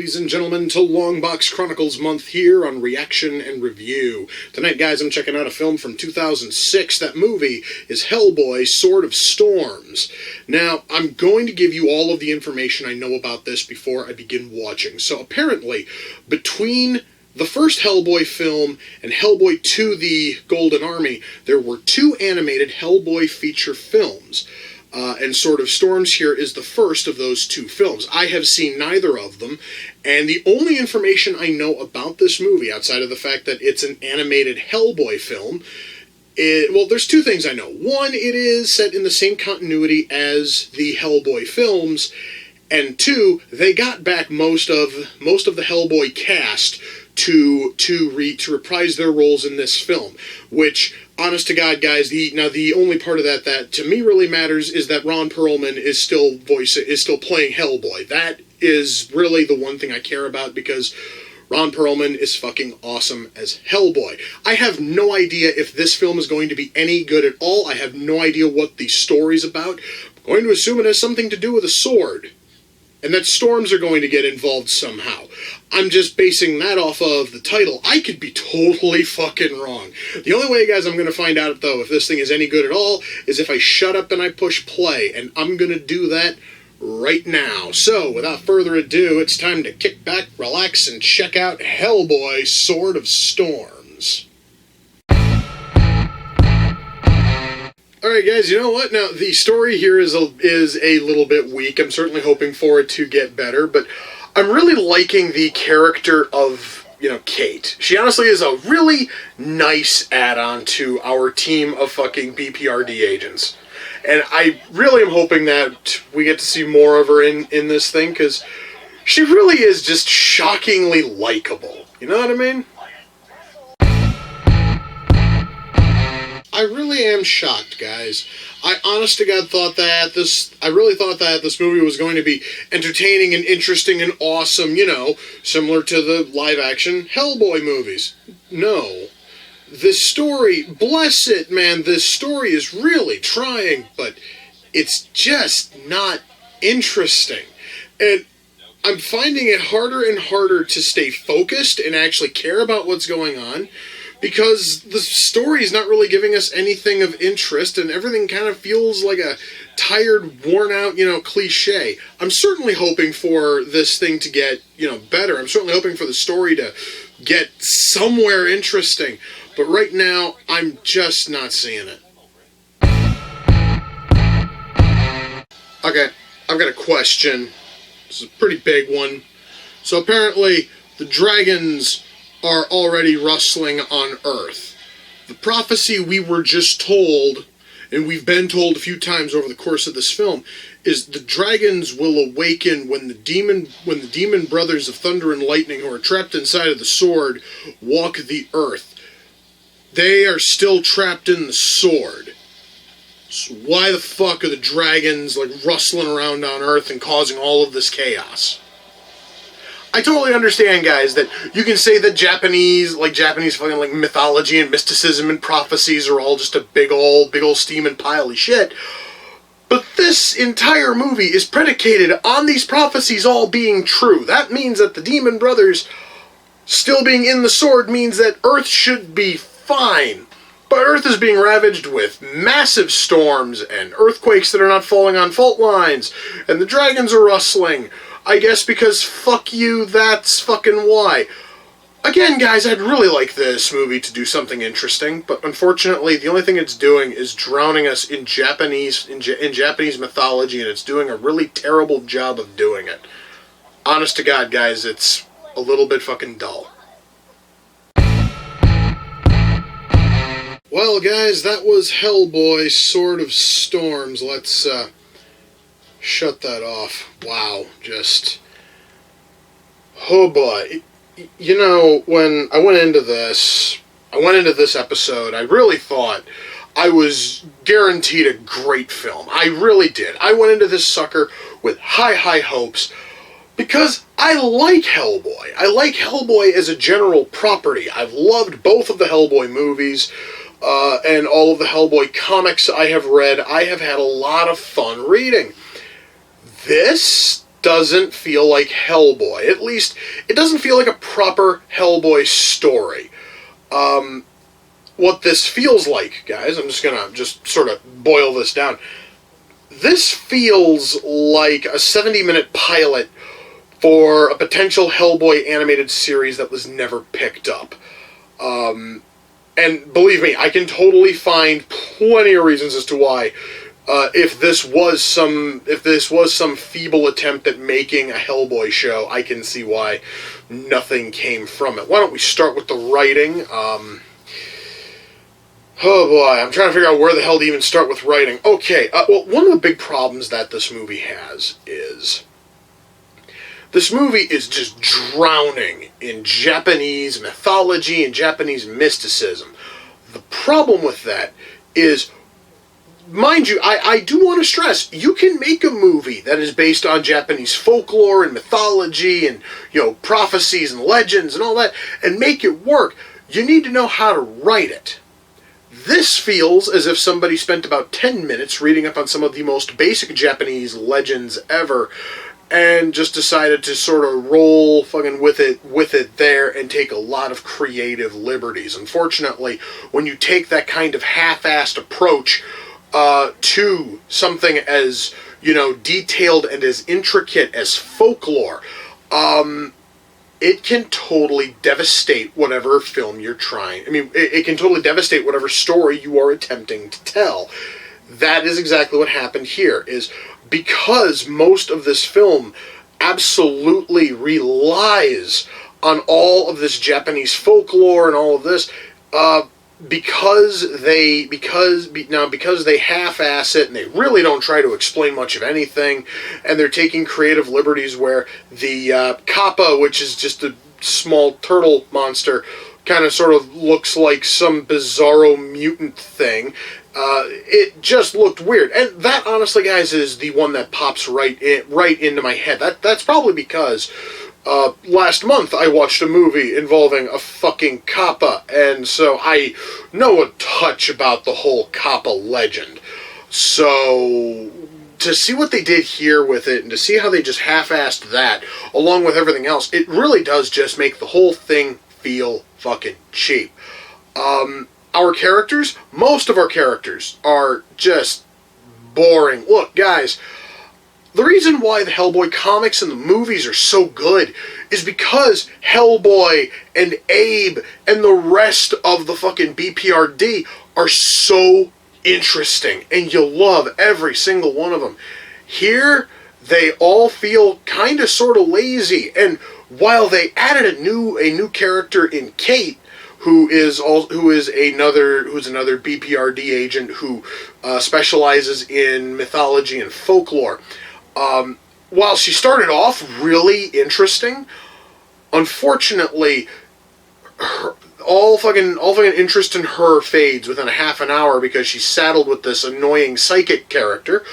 ladies and gentlemen, to Longbox Chronicles Month here on Reaction and Review. Tonight, guys, I'm checking out a film from 2006. That movie is Hellboy, Sword of Storms. Now, I'm going to give you all of the information I know about this before I begin watching. So, apparently, between the first Hellboy film and Hellboy 2: The Golden Army, there were two animated Hellboy feature films. And Sword of Storms here is the first of those two films. I have seen neither of them, and the only information I know about this movie, outside of the fact that it's an animated Hellboy film, well, there's two things I know. One, it is set in the same continuity as the Hellboy films, and two, they got back most of the Hellboy cast to reprise their roles in this film, which, honest to God, guys, the only part of that to me really matters is that Ron Perlman is still playing Hellboy. That is really the one thing I care about, because Ron Perlman is fucking awesome as Hellboy. I have no idea if this film is going to be any good at all. I have no idea what the story's about. I'm going to assume it has something to do with a sword, and that storms are going to get involved somehow. I'm just basing that off of the title. I could be totally fucking wrong. The only way, guys, I'm going to find out, though, if this thing is any good at all, is if I shut up and I push play, and I'm going to do that right now. So, without further ado, it's time to kick back, relax, and check out Hellboy, Sword of Storms. Alright, guys, you know what? Now, the story here is a little bit weak. I'm certainly hoping for it to get better, but I'm really liking the character of, Kate. She honestly is a really nice add-on to our team of fucking BPRD agents. And I really am hoping that we get to see more of her in this thing, because she really is just shockingly likable. You know what I mean? I really am shocked, guys. I honest to God really thought that this movie was going to be entertaining and interesting and awesome, similar to the live-action Hellboy movies. No. This story, bless it, man, this story is really trying, but it's just not interesting. And I'm finding it harder and harder to stay focused and actually care about what's going on, because the story is not really giving us anything of interest, and everything kind of feels like a tired, worn-out, cliche. I'm certainly hoping for this thing to get, better. I'm certainly hoping for the story to get somewhere interesting. But right now, I'm just not seeing it. Okay, I've got a question. This is a pretty big one. So apparently, the dragons are already rustling on Earth. The prophecy we were just told, and we've been told a few times over the course of this film, is the dragons will awaken when the demon brothers of Thunder and Lightning, who are trapped inside of the sword, walk the Earth. They are still trapped in the sword. So why the fuck are the dragons rustling around on Earth and causing all of this chaos? I totally understand, guys, that you can say that Japanese fucking mythology and mysticism and prophecies are all just a big old steaming pile of shit. But this entire movie is predicated on these prophecies all being true. That means that the demon brothers still being in the sword means that Earth should be fine. But Earth is being ravaged with massive storms and earthquakes that are not falling on fault lines, and the dragons are rustling. I guess because fuck you, that's fucking why. Again, guys, I'd really like this movie to do something interesting, but unfortunately, the only thing it's doing is drowning us in Japanese mythology, and it's doing a really terrible job of doing it. Honest to God, guys, it's a little bit fucking dull. Well, guys, that was Hellboy, Sword of Storms. Let's, shut that off. Wow, oh boy. When I went into this episode, I really thought I was guaranteed a great film. I really did. I went into this sucker with high hopes, because I like Hellboy. I like Hellboy as a general property. I've loved both of the Hellboy movies, and all of the Hellboy comics I have read. I have had a lot of fun reading. This doesn't feel like Hellboy. At least, it doesn't feel like a proper Hellboy story. What this feels like, guys, I'm just gonna sort of boil this down. This feels like a 70-minute pilot for a potential Hellboy animated series that was never picked up. And believe me, I can totally find plenty of reasons as to why. If this was some feeble attempt at making a Hellboy show, I can see why nothing came from it. Why don't we start with the writing? Oh boy, I'm trying to figure out where the hell to even start with writing. Okay, well, one of the big problems that this movie has is this movie is just drowning in Japanese mythology and Japanese mysticism. The problem with that is, mind you, I do want to stress, you can make a movie that is based on Japanese folklore and mythology and, prophecies and legends and all that, and make it work. You need to know how to write it. This feels as if somebody spent about 10 minutes reading up on some of the most basic Japanese legends ever, and just decided to sort of roll fucking with it there and take a lot of creative liberties. Unfortunately, when you take that kind of half-assed approach to something as, detailed and as intricate as folklore, it can totally devastate whatever film you're trying. It can totally devastate whatever story you are attempting to tell. That is exactly what happened here, is because most of this film absolutely relies on all of this Japanese folklore and all of this, because they half-ass it and they really don't try to explain much of anything, and they're taking creative liberties where the Kappa, which is just a small turtle monster, kind of sort of looks like some bizarro mutant thing. It just looked weird, and that, honestly, guys, is the one that pops right into my head. That's probably because last month I watched a movie involving a fucking Kappa, and so I know a touch about the whole Kappa legend. So to see what they did here with it, and to see how they just half-assed that, along with everything else, it really does just make the whole thing feel fucking cheap. Our characters, most of our characters, are just boring. Look, guys, the reason why the Hellboy comics and the movies are so good is because Hellboy and Abe and the rest of the fucking BPRD are so interesting, and you love every single one of them. Here, they all feel kind of sort of lazy, and while they added a new character in Kate, who's another BPRD agent who specializes in mythology and folklore. While she started off really interesting, unfortunately, all fucking interest in her fades within a half an hour because she's saddled with this annoying psychic character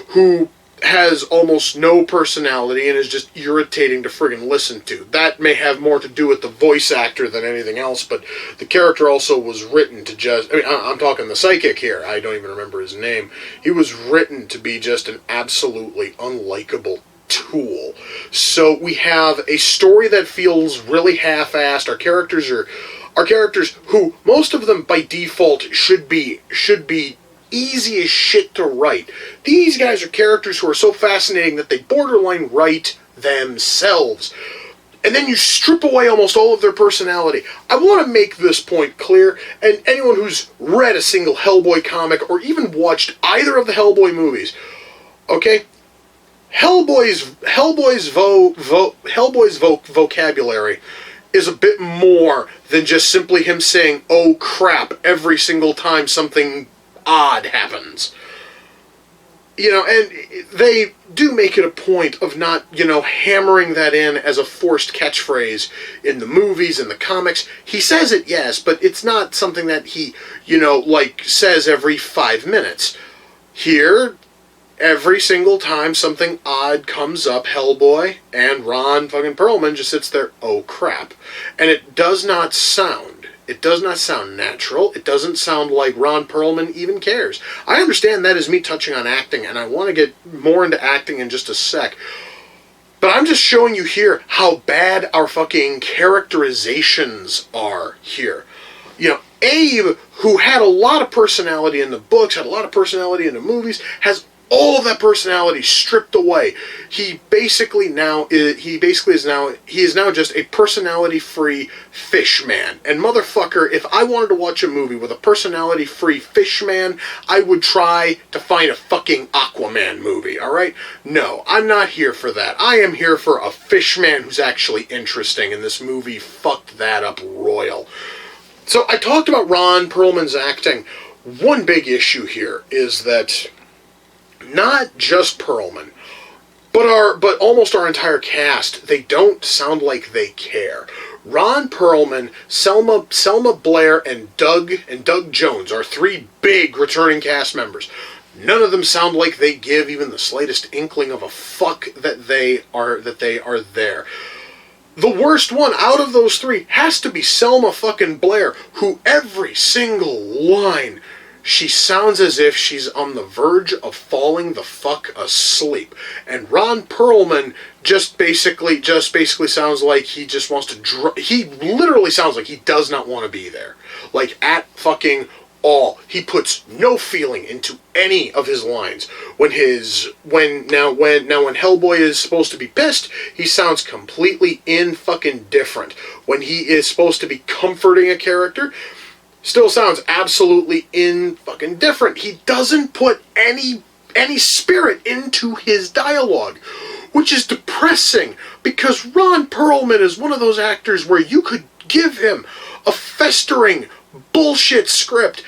who has almost no personality and is just irritating to friggin' listen to. That may have more to do with the voice actor than anything else, but the character also was written to just... I'm talking the psychic here. I don't even remember his name. He was written to be just an absolutely unlikable tool. So we have a story that feels really half-assed. Our characters who, most of them by default, should be easy as shit to write. These guys are characters who are so fascinating that they borderline write themselves. And then you strip away almost all of their personality. I want to make this point clear, and anyone who's read a single Hellboy comic or even watched either of the Hellboy movies, okay? Hellboy's vocabulary is a bit more than just simply him saying, "Oh crap," every single time something odd happens. And they do make it a point of not, hammering that in as a forced catchphrase in the movies and the comics. He says it, yes, but it's not something that he, says every 5 minutes. Here, every single time something odd comes up, Hellboy and Ron fucking Perlman just sits there, "Oh crap." And it does not sound natural. It doesn't sound like Ron Perlman even cares. I understand that is me touching on acting, and I want to get more into acting in just a sec. But I'm just showing you here how bad our fucking characterizations are here. You know, Abe, who had a lot of personality in the books, had a lot of personality in the movies, has all of that personality stripped away. He is now just a personality-free fish man. And motherfucker, if I wanted to watch a movie with a personality-free fish man, I would try to find a fucking Aquaman movie, alright? No, I'm not here for that. I am here for a fish man who's actually interesting, and this movie fucked that up royal. So I talked about Ron Perlman's acting. One big issue here is that not just Perlman, but almost our entire cast, they don't sound like they care. Ron Perlman, Selma Blair, and Doug Jones are three big returning cast members. None of them sound like they give even the slightest inkling of a fuck that they are there. The worst one out of those three has to be Selma fucking Blair, who every single line, she sounds as if she's on the verge of falling the fuck asleep. And Ron Perlman just basically sounds like he just wants to he literally sounds like he does not want to be there. Like, at fucking all. He puts no feeling into any of his lines. When Hellboy is supposed to be pissed, he sounds completely fucking-different. When he is supposed to be comforting a character, still sounds absolutely fucking different. He doesn't put any spirit into his dialogue, which is depressing, because Ron Perlman is one of those actors where you could give him a festering bullshit script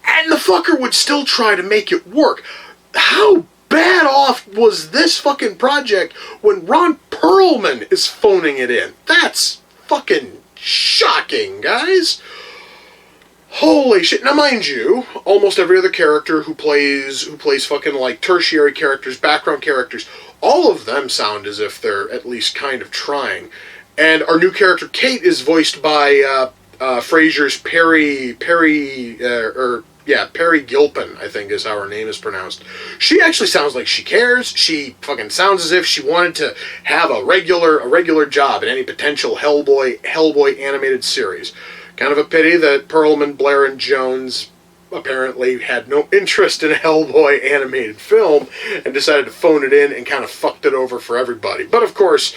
and the fucker would still try to make it work. How bad off was this fucking project when Ron Perlman is phoning it in? That's fucking shocking, guys. Holy shit. Now, mind you, almost every other character who plays fucking, like, tertiary characters, background characters, all of them sound as if they're at least kind of trying. And our new character, Kate, is voiced by Frasier's Perry Gilpin, I think is how her name is pronounced. She actually sounds like she cares. She fucking sounds as if she wanted to have a regular job in any potential Hellboy animated series. Kind of a pity that Perlman, Blair, and Jones apparently had no interest in a Hellboy animated film and decided to phone it in and kind of fucked it over for everybody. But of course,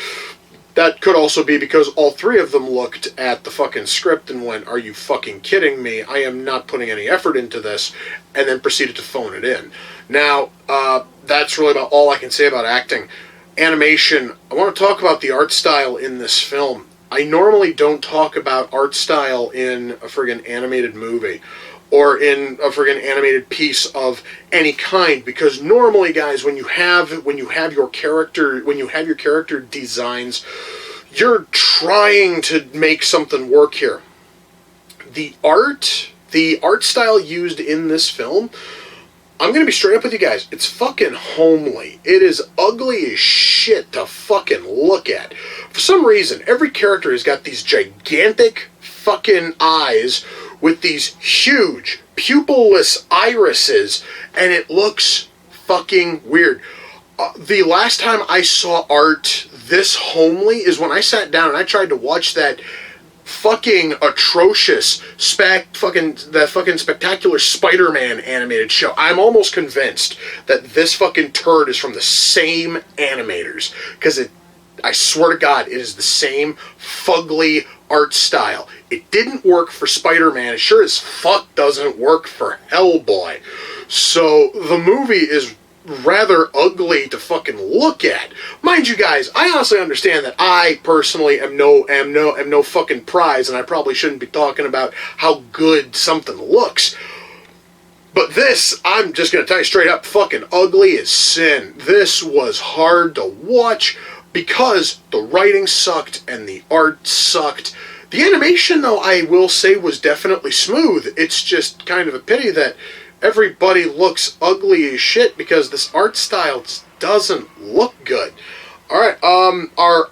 that could also be because all three of them looked at the fucking script and went, "Are you fucking kidding me? I am not putting any effort into this," and then proceeded to phone it in. Now, that's really about all I can say about acting. Animation, I want to talk about the art style in this film. I normally don't talk about art style in a friggin' animated movie or in a friggin' animated piece of any kind, because normally, guys, when you have your character designs, you're trying to make something work here. The art style used in this film, I'm going to be straight up with you guys, it's fucking homely. It is ugly as shit to fucking look at. For some reason, every character has got these gigantic fucking eyes with these huge pupilless irises, and it looks fucking weird. The last time I saw art this homely is when I sat down and I tried to watch that fucking atrocious fucking spectacular Spider-Man animated show. I'm almost convinced that this fucking turd is from the same animators, because I swear to God, it is the same fugly art style. It didn't work for Spider-Man. It sure as fuck doesn't work for Hellboy. So the movie is rather ugly to fucking look at. Mind you, guys, I honestly understand that I personally am no fucking prize, and I probably shouldn't be talking about how good something looks. But this, I'm just gonna tell you straight up, fucking ugly as sin. This was hard to watch because the writing sucked and the art sucked. The animation, though, I will say, was definitely smooth. It's just kind of a pity that everybody looks ugly as shit because this art style doesn't look good. Alright, our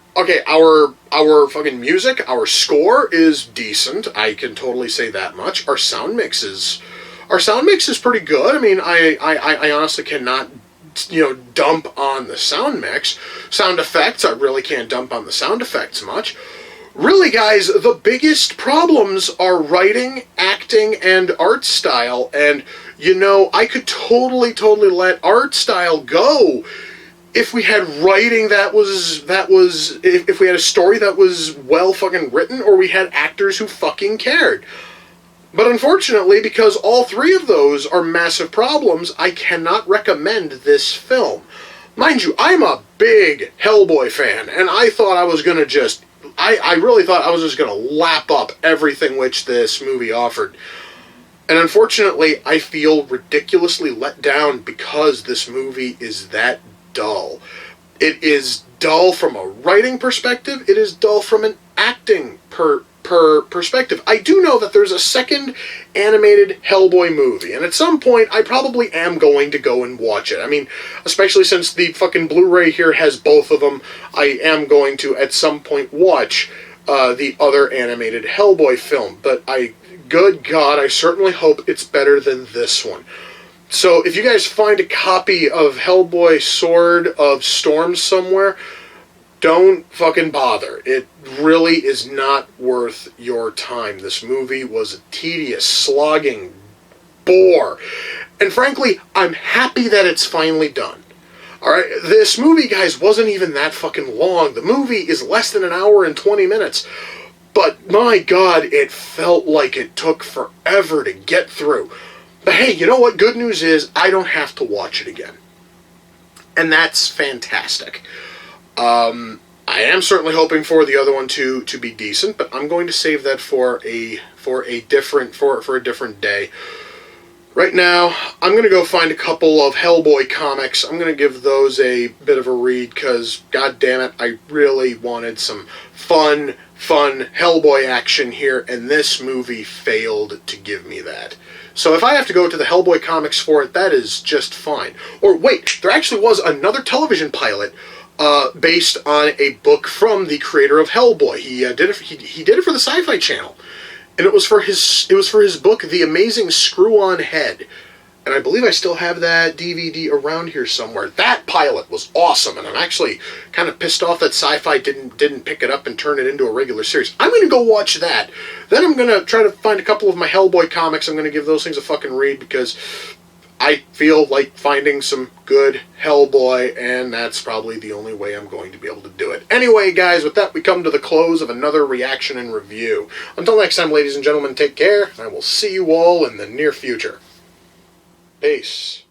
fucking music, our score is decent. I can totally say that much. Our sound mix is pretty good. I mean, I honestly cannot dump on the sound mix. Sound effects, I really can't dump on the sound effects much. Really, guys, the biggest problems are writing, acting, and art style. And, I could totally let art style go if we had writing if we had a story that was well fucking written, or we had actors who fucking cared. But unfortunately, because all three of those are massive problems, I cannot recommend this film. Mind you, I'm a big Hellboy fan, and I thought I was gonna I really thought I was just going to lap up everything which this movie offered. And unfortunately, I feel ridiculously let down because this movie is that dull. It is dull from a writing perspective. It is dull from an acting perspective. I do know that there's a second animated Hellboy movie, and at some point I probably am going to go and watch it. I mean, especially since the fucking Blu-ray here has both of them, I am going to at some point watch the other animated Hellboy film. But good God, I certainly hope it's better than this one. So if you guys find a copy of Hellboy Sword of Storms somewhere, don't fucking bother. It really is not worth your time. This movie was a tedious, slogging bore. And frankly, I'm happy that it's finally done. Alright, this movie, guys, wasn't even that fucking long. The movie is less than an hour and 20 minutes. But my God, it felt like it took forever to get through. But hey, you know what? Good news is I don't have to watch it again. And that's fantastic. I am certainly hoping for the other one to be decent, but I'm going to save that for a different day. Right now, I'm going to go find a couple of Hellboy comics. I'm going to give those a bit of a read because, god damn it, I really wanted some fun Hellboy action here, and this movie failed to give me that. So if I have to go to the Hellboy comics for it, that is just fine. Or wait, there actually was another television pilot based on a book from the creator of Hellboy. He did it for the Sci-Fi Channel, and it was for his book, The Amazing Screw-On Head. And I believe I still have that DVD around here somewhere. That pilot was awesome, and I'm actually kind of pissed off that Sci-Fi didn't pick it up and turn it into a regular series. I'm going to go watch that. Then I'm going to try to find a couple of my Hellboy comics. I'm going to give those things a fucking read because I feel like finding some good Hellboy, and that's probably the only way I'm going to be able to do it. Anyway, guys, with that, we come to the close of another reaction and review. Until next time, ladies and gentlemen, take care, and I will see you all in the near future. Peace.